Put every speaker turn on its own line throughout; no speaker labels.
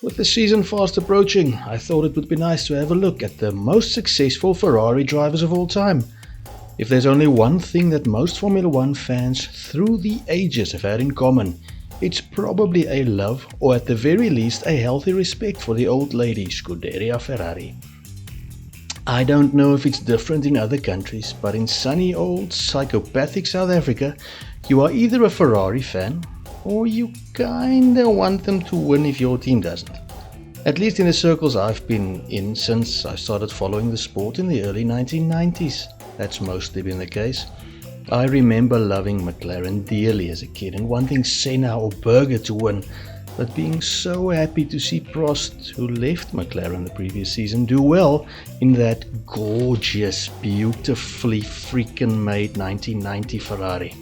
With the season fast approaching, I thought it would be nice to have a look at the most successful Ferrari drivers of all time. If there's only one thing that most Formula One fans through the ages have had in common, it's probably a love, or at the very least a healthy respect for the old lady Scuderia Ferrari. I don't know if it's different in other countries, but in sunny old psychopathic South Africa, you are either a Ferrari fan, or you kinda want them to win if your team doesn't. At least in the circles I've been in since I started following the sport in the early 1990s. That's mostly been the case. I remember loving McLaren dearly as a kid and wanting Senna or Berger to win, but being so happy to see Prost, who left McLaren the previous season, do well in that gorgeous, beautifully freaking made 1990 Ferrari.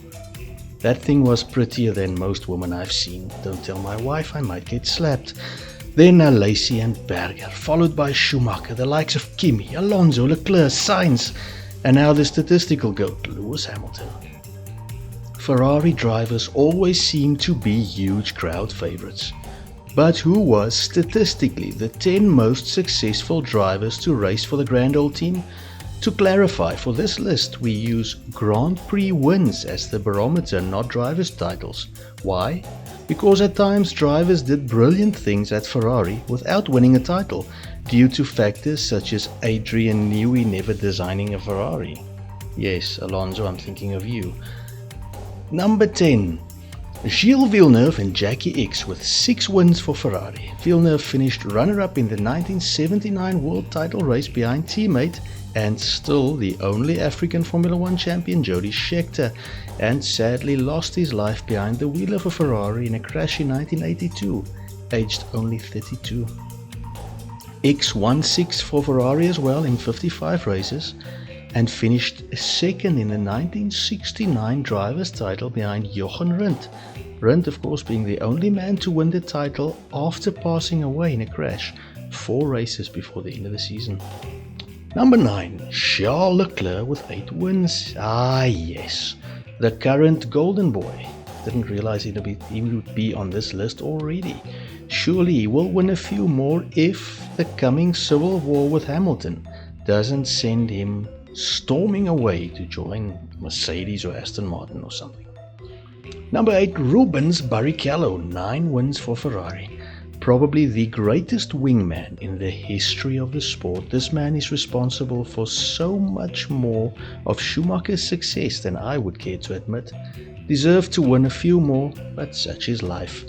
That thing was prettier than most women I've seen. Don't tell my wife, I might get slapped. Then Alesi and Berger, followed by Schumacher, the likes of Kimi, Alonso, Leclerc, Sainz, and now the statistical goat, Lewis Hamilton. Ferrari drivers always seem to be huge crowd favorites. But who was statistically the 10 most successful drivers to race for the Grand Old Team? To clarify, for this list we use Grand Prix wins as the barometer, not drivers' titles. Why? Because at times drivers did brilliant things at Ferrari without winning a title, due to factors such as Adrian Newey never designing a Ferrari. Yes, Alonso, I'm thinking of you. Number 10. Gilles Villeneuve and Jacky Ickx with 6 wins for Ferrari. Villeneuve finished runner-up in the 1979 world title race behind teammate and still the only African Formula One champion Jody Scheckter, and sadly lost his life behind the wheel of a Ferrari in a crash in 1982, aged only 32. Ickx won 6 for Ferrari as well in 55 races, and finished second in the 1969 driver's title behind Jochen Rindt. Rindt, of course, being the only man to win the title after passing away in a crash 4 races before the end of the season. Number 9. Charles Leclerc with 8 wins. Ah yes, the current golden boy. Didn't realize he would be on this list already. Surely he will win a few more if the coming civil war with Hamilton doesn't send him storming away to join Mercedes or Aston Martin or something. Number 8. Rubens Barrichello, 9 wins for Ferrari. Probably the greatest wingman in the history of the sport. This man is responsible for so much more of Schumacher's success than I would care to admit. Deserved to win a few more, but such is life.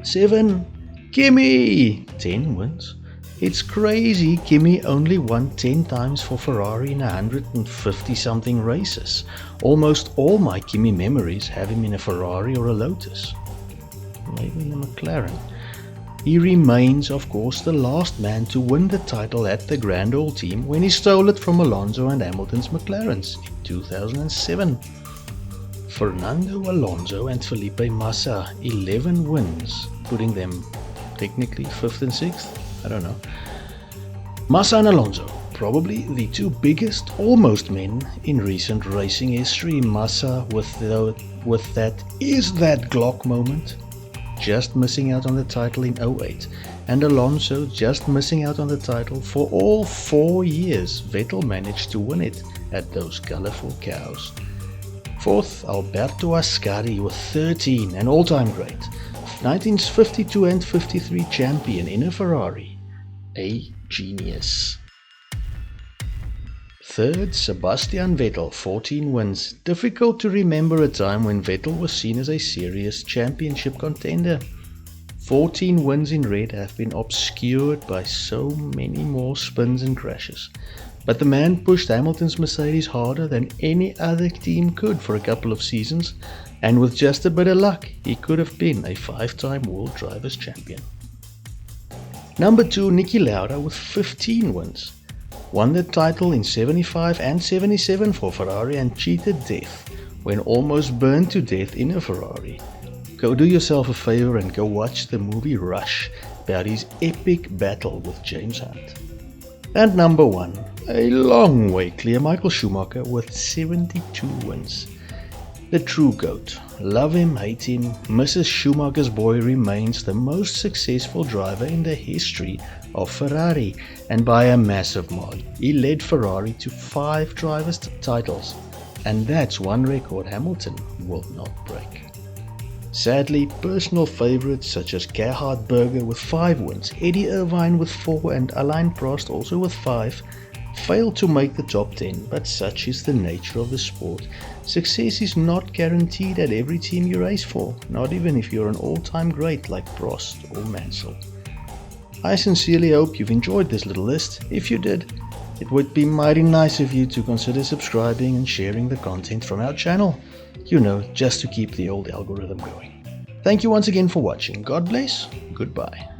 7. Kimi, 10 wins. It's crazy Kimi only won 10 times for Ferrari in 150 something races. Almost all my Kimi memories have him in a Ferrari or a Lotus. Maybe in a McLaren. He remains, of course, the last man to win the title at the Grand Old Team when he stole it from Alonso and Hamilton's McLarens in 2007. Fernando Alonso and Felipe Massa, 11 wins, putting them technically 5th and 6th. I don't know. Massa and Alonso, probably the 2 biggest almost men in recent racing history. Massa with that is that Glock moment, just missing out on the title in 08, and Alonso just missing out on the title for all 4 years Vettel managed to win it at those colourful cows. 4th, Alberto Ascari with 13, an all-time great, 1952 and 53 champion in a Ferrari. A genius. 3rd, Sebastian Vettel, 14 wins. Difficult to remember a time when Vettel was seen as a serious championship contender. 14 wins in red have been obscured by so many more spins and crashes. But the man pushed Hamilton's Mercedes harder than any other team could for a couple of seasons, and with just a bit of luck, he could have been a 5-time World Drivers' Champion. Number 2, Niki Lauda with 15 wins. Won the title in 75 and 77 for Ferrari and cheated death when almost burned to death in a Ferrari. Go do yourself a favor and go watch the movie Rush about his epic battle with James Hunt. And number 1, a long way clear, Michael Schumacher with 72 wins. The true GOAT. Love him, hate him, Mrs. Schumacher's boy remains the most successful driver in the history of Ferrari, and by a massive margin. He led Ferrari to 5 drivers' titles, and that's one record Hamilton will not break. Sadly, personal favourites such as Gerhard Berger with 5 wins, Eddie Irvine with 4 and Alain Prost also with 5, failed to make the top 10, but such is the nature of the sport. Success is not guaranteed at every team you race for, not even if you're an all-time great like Prost or Mansell. I sincerely hope you've enjoyed this little list. If you did, it would be mighty nice of you to consider subscribing and sharing the content from our channel. You know, just to keep the old algorithm going. Thank you once again for watching. God bless. Goodbye.